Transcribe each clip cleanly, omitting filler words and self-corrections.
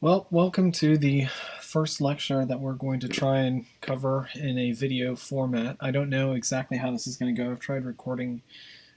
Well, welcome to the first lecture that we're going to try and cover in a video format. I don't know exactly how this is going to go. I've tried recording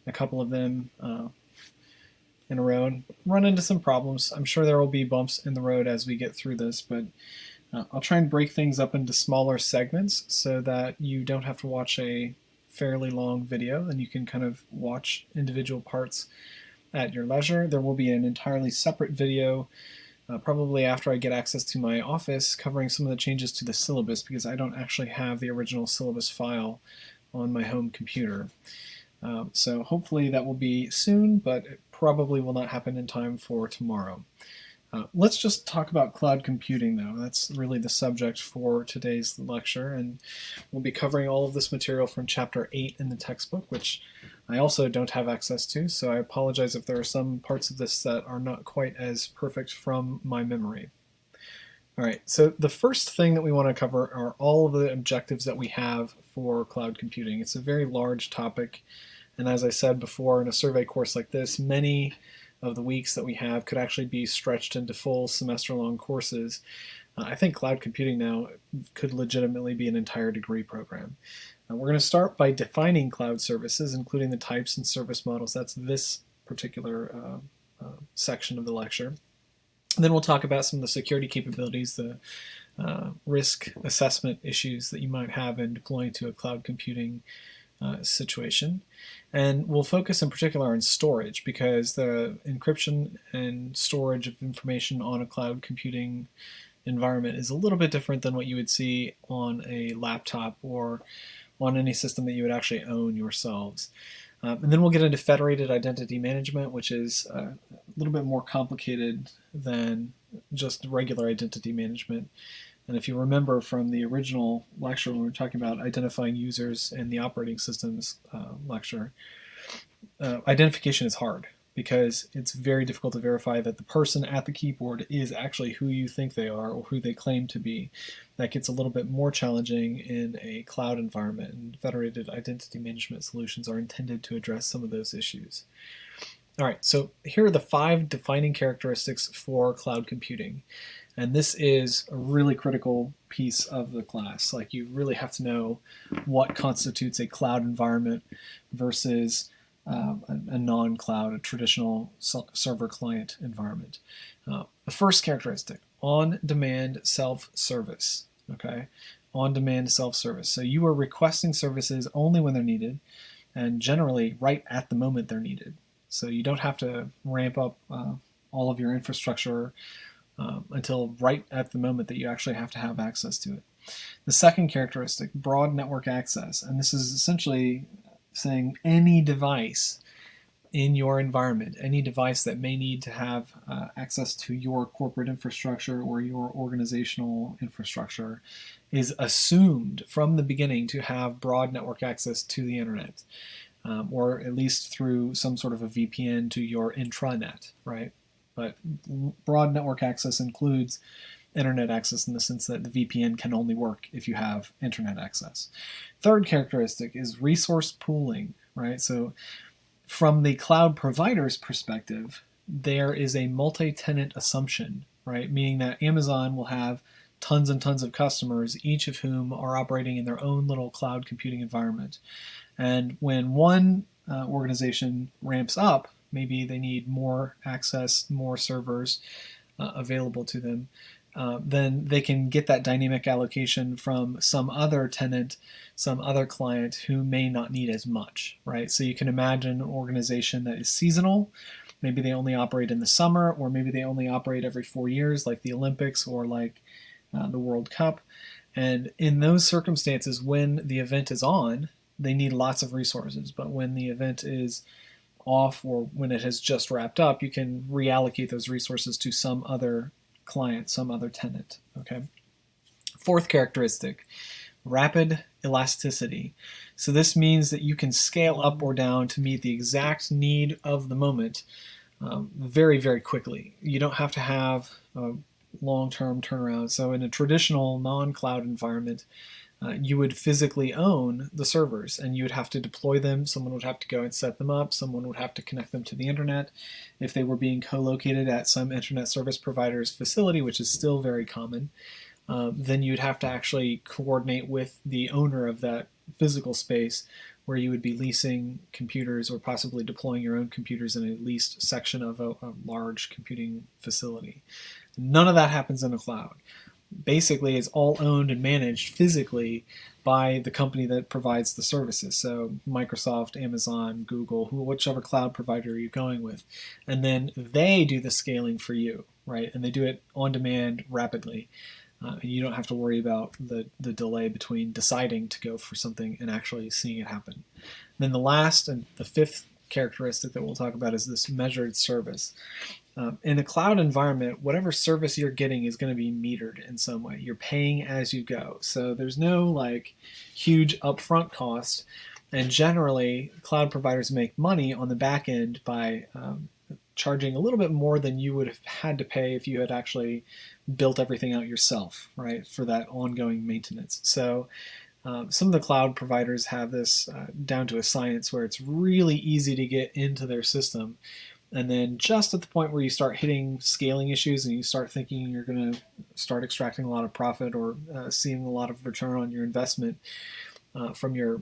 a couple of them in a row and run into some problems. I'm sure there will be bumps in the road as we get through this, but I'll try and break things up into smaller segments so that you don't have to watch a fairly long video and you can kind of watch individual parts at your leisure. There will be an entirely separate video probably after I get access to my office, covering some of the changes to the syllabus because I don't actually have the original syllabus file on my home computer. So hopefully that will be soon, but it probably will not happen in time for tomorrow. Let's just talk about cloud computing though. That's really the subject for today's lecture, and we'll be covering all of this material from chapter 8 in the textbook, which I also don't have access to, so I apologize if there are some parts of this that are not quite as perfect from my memory. All right, so the first thing that we want to cover are all of the objectives that we have for cloud computing. It's a very large topic, and as I said before, in a survey course like this, many of the weeks that we have could actually be stretched into full semester-long courses. I think cloud computing now could legitimately be an entire degree program. We're going to start by defining cloud services, including the types and service models. That's this particular section of the lecture. And then we'll talk about some of the security capabilities, the risk assessment issues that you might have in deploying to a cloud computing situation. And we'll focus in particular on storage because the encryption and storage of information on a cloud computing environment is a little bit different than what you would see on a laptop or on any system that you would actually own yourselves. And then we'll get into federated identity management, which is a little bit more complicated than just regular identity management. And if you remember from the original lecture when we were talking about identifying users in the operating systems lecture, identification is hard because it's very difficult to verify that the person at the keyboard is actually who you think they are or who they claim to be. That gets a little bit more challenging in a cloud environment, and federated identity management solutions are intended to address some of those issues. All right, so here are the 5 defining characteristics for cloud computing. And this is a really critical piece of the class. Like, you really have to know what constitutes a cloud environment versus a non-cloud, a traditional server client environment. The first characteristic, on-demand self-service. Okay, on-demand self-service. So you are requesting services only when they're needed, and generally right at the moment they're needed. So you don't have to ramp up all of your infrastructure until right at the moment that you actually have to have access to it. The second characteristic, broad network access, and this is essentially saying any device in your environment, any device that may need to have access to your corporate infrastructure or your organizational infrastructure is assumed from the beginning to have broad network access to the internet, or at least through some sort of a VPN to your intranet, right? But broad network access includes internet access in the sense that the VPN can only work if you have internet access. Third characteristic is resource pooling, right? So from the cloud provider's perspective, there is a multi-tenant assumption, right? Meaning that Amazon will have tons and tons of customers, each of whom are operating in their own little cloud computing environment. And when one organization ramps up, maybe they need more access, more servers available to them, then they can get that dynamic allocation from some other tenant, some other client who may not need as much, right? So you can imagine an organization that is seasonal. Maybe they only operate in the summer, or maybe they only operate every 4 years, like the Olympics or like the World Cup. And in those circumstances, when the event is on, they need lots of resources. But when the event is off or when it has just wrapped up, you can reallocate those resources to some other client, some other tenant. Okay. Fourth characteristic, rapid elasticity. So this means that you can scale up or down to meet the exact need of the moment very, very quickly. You don't have to have a long-term turnaround. So in a traditional non-cloud environment, you would physically own the servers, and you would have to deploy them. Someone would have to go and set them up. Someone would have to connect them to the internet. If they were being co-located at some internet service provider's facility, which is still very common, then you'd have to actually coordinate with the owner of that physical space, where you would be leasing computers or possibly deploying your own computers in a leased section of a large computing facility. None of that happens in the cloud. Basically, it's all owned and managed physically by the company that provides the services. So Microsoft, Amazon, Google, whichever cloud provider you're going with. And then they do the scaling for you, right? And they do it on demand rapidly. And you don't have to worry about the delay between deciding to go for something and actually seeing it happen. And then the last and the fifth characteristic that we'll talk about is this measured service. In a cloud environment, whatever service you're getting is going to be metered in some way. You're paying as you go. So there's no like huge upfront cost. And generally, cloud providers make money on the back end by charging a little bit more than you would have had to pay if you had actually built everything out yourself, right, for that ongoing maintenance. So some of the cloud providers have this down to a science where it's really easy to get into their system. And then just at the point where you start hitting scaling issues and you start thinking you're going to start extracting a lot of profit or seeing a lot of return on your investment from your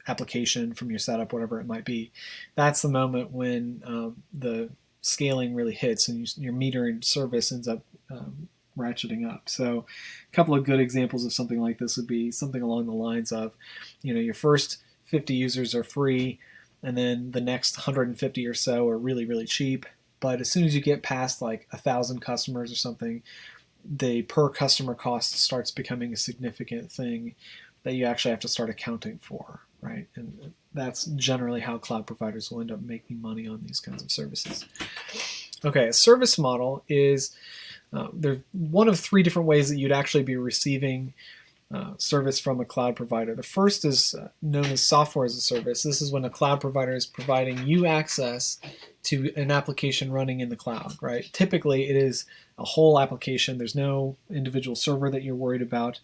application, from your setup, whatever it might be, that's the moment when the scaling really hits and your meter and service ends up ratcheting up. So a couple of good examples of something like this would be something along the lines of, your first 50 users are free, and then the next 150 or so are really, really cheap. But as soon as you get past like 1,000 customers or something, the per customer cost starts becoming a significant thing that you actually have to start accounting for, right? And that's generally how cloud providers will end up making money on these kinds of services. Okay, a service model is there's one of three different ways that you'd actually be receiving service from a cloud provider. The first is known as software as a service. This is when a cloud provider is providing you access to an application running in the cloud, right? Typically, it is a whole application. There's no individual server that you're worried about.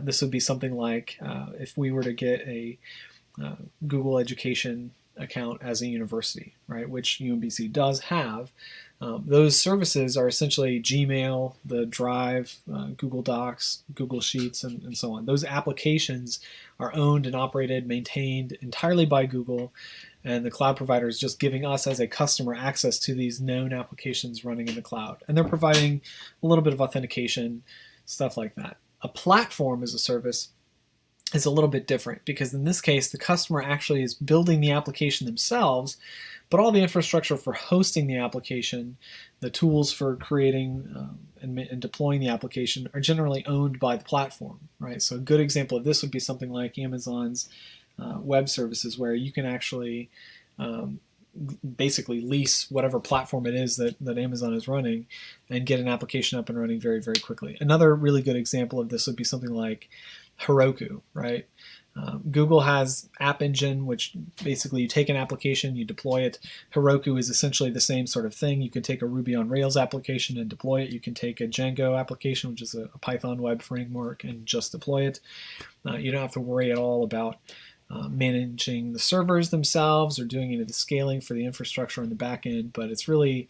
This would be something like if we were to get a Google Education account as a university, right, which UMBC does have. Those services are essentially Gmail, the Drive, Google Docs, Google Sheets, and so on. Those applications are owned and operated, maintained entirely by Google, and the cloud provider is just giving us as a customer access to these known applications running in the cloud. And they're providing a little bit of authentication, stuff like that. A platform as a service is a little bit different because in this case, the customer actually is building the application themselves, but all the infrastructure for hosting the application, the tools for creating and deploying the application are generally owned by the platform, right? So a good example of this would be something like Amazon's web services, where you can actually basically lease whatever platform it is that Amazon is running and get an application up and running very, very quickly. Another really good example of this would be something like Heroku, right? Google has App Engine, which basically you take an application, you deploy it. Heroku is essentially the same sort of thing. You can take a Ruby on Rails application and deploy it. You can take a Django application, which is a Python web framework, and just deploy it. You don't have to worry at all about managing the servers themselves or doing any of the scaling for the infrastructure on the back end, but it's really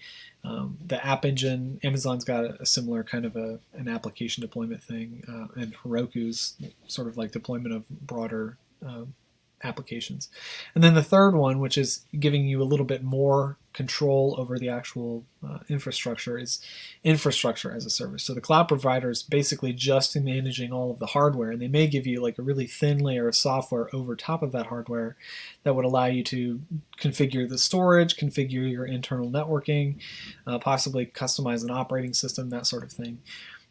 the App Engine. Amazon's got a similar kind of an application deployment thing, and Heroku's sort of like deployment of broader applications. And then the third one, which is giving you a little bit more control over the actual infrastructure, is infrastructure as a service. So the cloud provider is basically just managing all of the hardware, and they may give you like a really thin layer of software over top of that hardware that would allow you to configure the storage, configure your internal networking, possibly customize an operating system, that sort of thing.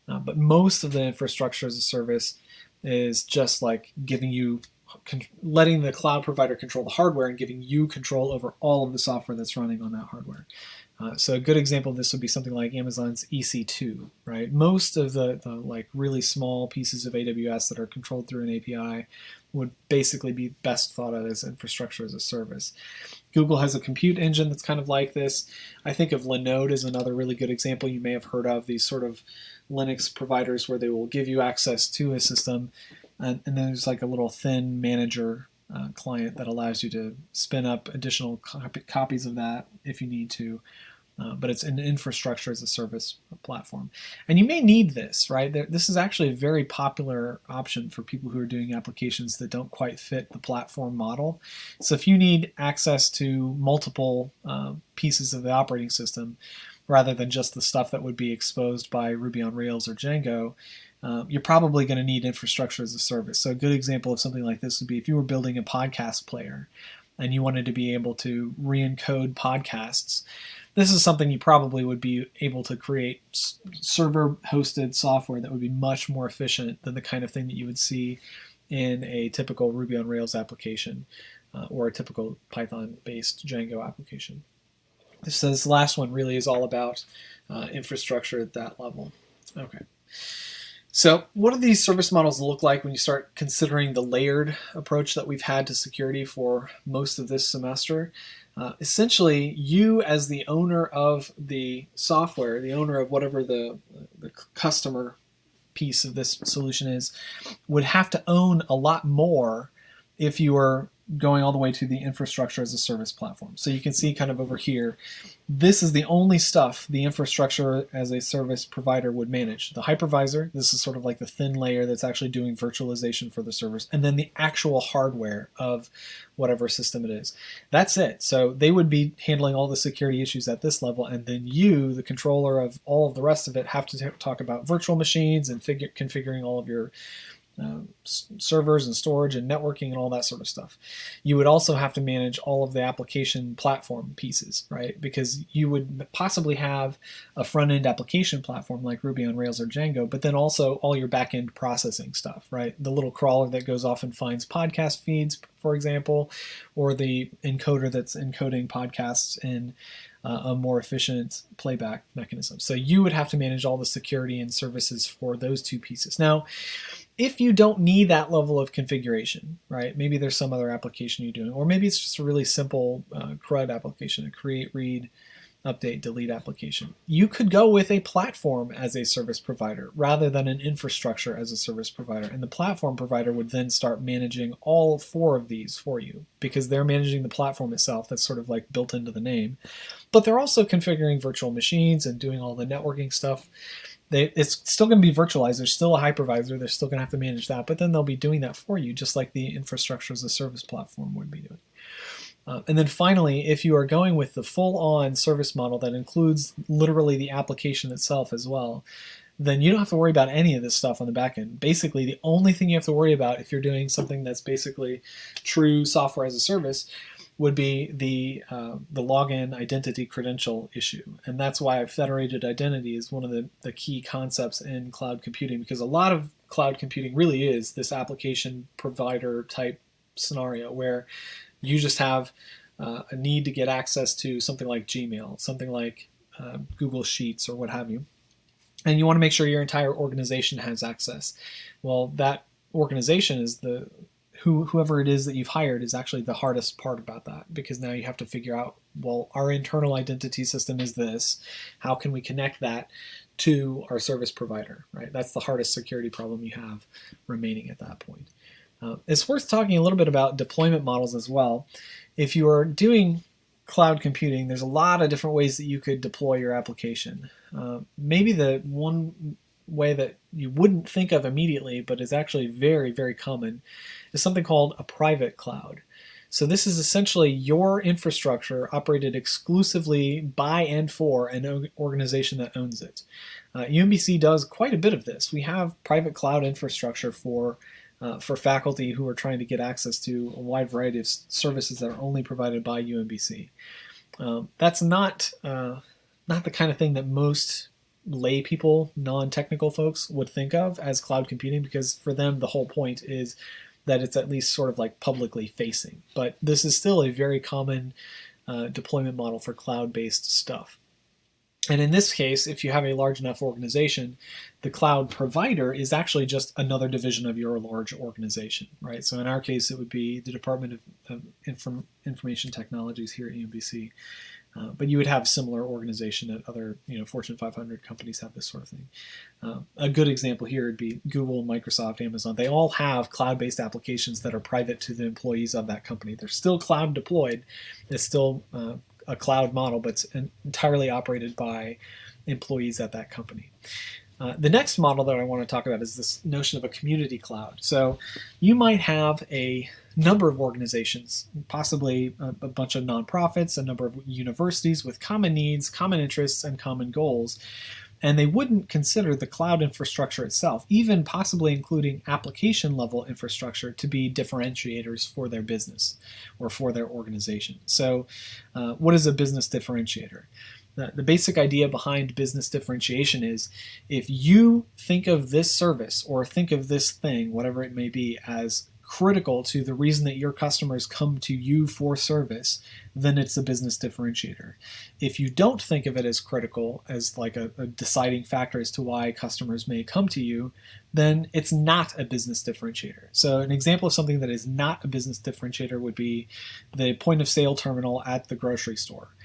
But most of the infrastructure as a service is just like giving you letting the cloud provider control the hardware and giving you control over all of the software that's running on that hardware. So a good example of this would be something like Amazon's EC2, right? Most of the like really small pieces of AWS that are controlled through an API would basically be best thought of as infrastructure as a service. Google has a compute engine that's kind of like this. I think of Linode as another really good example you may have heard of, these sort of Linux providers where they will give you access to a system and then there's like a little thin manager client that allows you to spin up additional copies of that if you need to. But it's an infrastructure as a service platform. And you may need this, right? This is actually a very popular option for people who are doing applications that don't quite fit the platform model. So if you need access to multiple pieces of the operating system, rather than just the stuff that would be exposed by Ruby on Rails or Django, you're probably going to need infrastructure as a service. So a good example of something like this would be if you were building a podcast player and you wanted to be able to re-encode podcasts. This is something you probably would be able to create server-hosted software that would be much more efficient than the kind of thing that you would see in a typical Ruby on Rails application or a typical Python-based Django application. This last one really is all about infrastructure at that level. Okay. So what do these service models look like when you start considering the layered approach that we've had to security for most of this semester? Essentially, you as the owner of the software, the owner of whatever the customer piece of this solution is, would have to own a lot more if you were going all the way to the infrastructure as a service platform. So you can see kind of over here, this is the only stuff the infrastructure as a service provider would manage. The hypervisor, this is sort of like the thin layer that's actually doing virtualization for the servers, and then the actual hardware of whatever system it is. That's it. So they would be handling all the security issues at this level, and then you, the controller of all of the rest of it, have to talk about virtual machines and configuring all of your servers and storage and networking and all that sort of stuff. You would also have to manage all of the application platform pieces, right? Because you would possibly have a front-end application platform like Ruby on Rails or Django, but then also all your back-end processing stuff, right? The little crawler that goes off and finds podcast feeds, for example, or the encoder that's encoding podcasts in a more efficient playback mechanism. So you would have to manage all the security and services for those two pieces. Now, if you don't need that level of configuration, right? Maybe there's some other application you're doing, or maybe it's just a really simple CRUD application, a create, read, update, delete application. You could go with a platform as a service provider rather than an infrastructure as a service provider. And the platform provider would then start managing all four of these for you because they're managing the platform itself. That's sort of like built into the name. But they're also configuring virtual machines and doing all the networking stuff. It's still going to be virtualized. There's still a hypervisor. They're still going to have to manage that, but then they'll be doing that for you, just like the infrastructure as a service platform would be doing. And then finally, if you are going with the full-on service model that includes literally the application itself as well, then you don't have to worry about any of this stuff on the back end. Basically, the only thing you have to worry about if you're doing something that's basically true software as a service would be the login identity credential issue. And that's why federated identity is one of the key concepts in cloud computing, because a lot of cloud computing really is this application provider type scenario where you just have a need to get access to something like Gmail, something like Google Sheets or what have you. And you want to make sure your entire organization has access. Well, that organization is whoever it is that you've hired is actually the hardest part about that, because now you have to figure out, well, our internal identity system is this. How can we connect that to our service provider, right? That's the hardest security problem you have remaining at that point. It's worth talking a little bit about deployment models as well. If you are doing cloud computing, there's a lot of different ways that you could deploy your application. Maybe the one way that you wouldn't think of immediately, but is actually very, very common, is something called a private cloud. So this is essentially your infrastructure operated exclusively by and for an organization that owns it. UMBC does quite a bit of this. We have private cloud infrastructure for faculty who are trying to get access to a wide variety of services that are only provided by UMBC. That's not the kind of thing that most lay people, non-technical folks, would think of as cloud computing, because for them the whole point is that it's at least sort of like publicly facing. But this is still a very common deployment model for cloud-based stuff. And in this case, if you have a large enough organization, the cloud provider is actually just another division of your large organization, right? So in our case, it would be the Department of Information Technologies here at UMBC. But you would have similar organization at other, Fortune 500 companies have this sort of thing. A good example here would be Google, Microsoft, Amazon. They all have cloud-based applications that are private to the employees of that company. They're still cloud deployed. It's still a cloud model, but it's entirely operated by employees at that company. The next model that I want to talk about is this notion of a community cloud. So you might have a number of organizations, possibly a bunch of nonprofits, a number of universities with common needs, common interests, and common goals. And they wouldn't consider the cloud infrastructure itself, even possibly including application level infrastructure, to be differentiators for their business or for their organization. So what is a business differentiator? The basic idea behind business differentiation is if you think of this service or think of this thing, whatever it may be, as critical to the reason that your customers come to you for service, then it's a business differentiator. If you don't think of it as critical, as like a deciding factor as to why customers may come to you, then it's not a business differentiator. So an example of something that is not a business differentiator would be the point of sale terminal at the grocery store.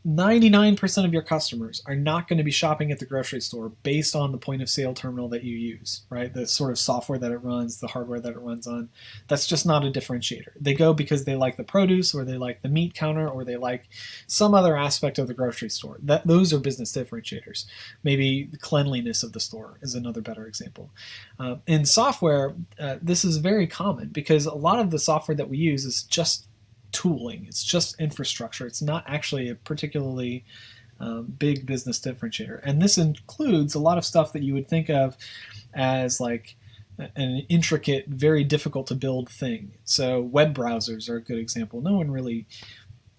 99% of your customers are not going to be shopping at the grocery store based on the point of sale terminal that you use, right? The sort of software that it runs, the hardware that it runs on. That's just not a differentiator. They go because they like the produce, or they like the meat counter, or they like some other aspect of the grocery store. Those are business differentiators. Maybe the cleanliness of the store is another better example. In software, this is very common because a lot of the software that we use is just tooling. It's just infrastructure. It's not actually a particularly big business differentiator. And this includes a lot of stuff that you would think of as like an intricate, very difficult to build thing. So web browsers are a good example. No one really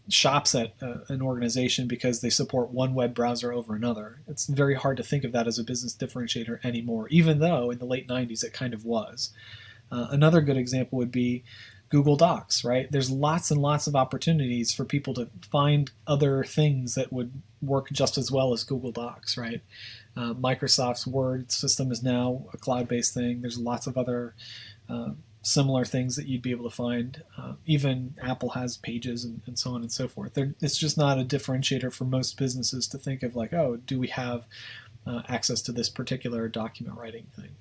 shops at an organization because they support one web browser over another. It's very hard to think of that as a business differentiator anymore, even though in the late 90s it kind of was. Another good example would be Google Docs, right? There's lots and lots of opportunities for people to find other things that would work just as well as Google Docs, right? Microsoft's Word system is now a cloud-based thing. There's lots of other similar things that you'd be able to find. Even Apple has Pages and so on and so forth. It's just not a differentiator for most businesses to think of like, oh, do we have access to this particular document writing thing?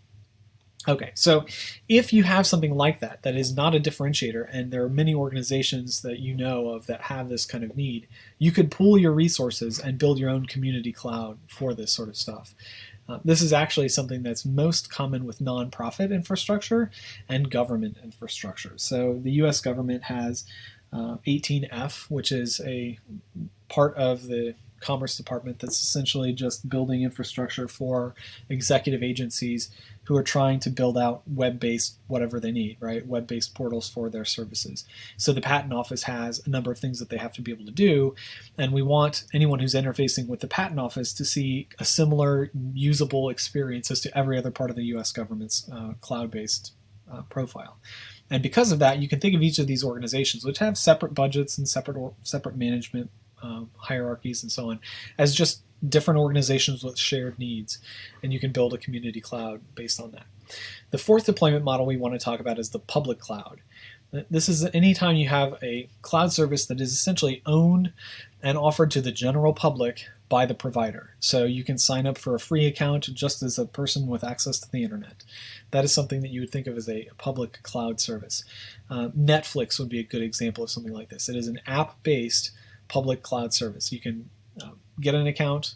Okay, so if you have something like that that is not a differentiator, and there are many organizations that you know of that have this kind of need, you could pool your resources and build your own community cloud for this sort of stuff. This is actually something that's most common with nonprofit infrastructure and government infrastructure. So the US government has 18F, which is a part of the Commerce Department that's essentially just building infrastructure for executive agencies who are trying to build out web-based whatever they need, right? Web-based portals for their services. So the Patent Office has a number of things that they have to be able to do, and we want anyone who's interfacing with the Patent Office to see a similar usable experience as to every other part of the US government's cloud-based profile. And because of that, you can think of each of these organizations, which have separate budgets and separate management hierarchies and so on, as just different organizations with shared needs, and you can build a community cloud based on that. The fourth deployment model we want to talk about is the public cloud. This is anytime you have a cloud service that is essentially owned and offered to the general public by the provider. So you can sign up for a free account just as a person with access to the internet. That is something that you would think of as a public cloud service. Netflix would be a good example of something like this. It is an app-based public cloud service. You can get an account.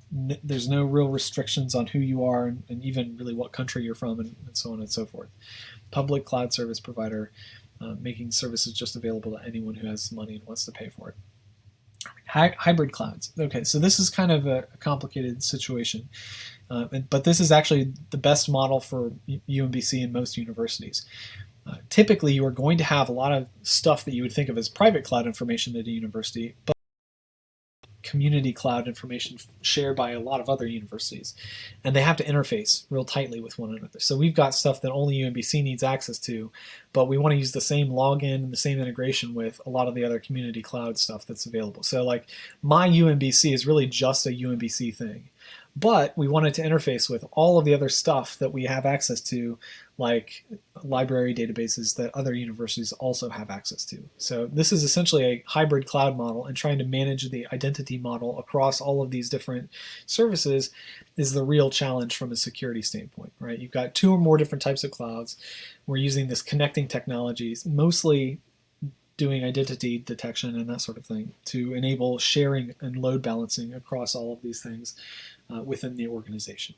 There's no real restrictions on who you are and even really what country you're from and so on and so forth. Public cloud service provider making services just available to anyone who has money and wants to pay for it. Hybrid clouds. Okay, so this is kind of a complicated situation, but this is actually the best model for UMBC and most universities. Typically, you are going to have a lot of stuff that you would think of as private cloud information at a university, but community cloud information shared by a lot of other universities, and they have to interface real tightly with one another. So we've got stuff that only UMBC needs access to, but we want to use the same login and the same integration with a lot of the other community cloud stuff that's available. So like my UMBC is really just a UMBC thing, But we wanted to interface with all of the other stuff that we have access to, like library databases that other universities also have access to. So this is essentially a hybrid cloud model, and trying to manage the identity model across all of these different services is the real challenge from a security standpoint, right? You've got two or more different types of clouds. We're using this connecting technologies, mostly doing identity detection and that sort of thing, to enable sharing and load balancing across all of these things within the organization.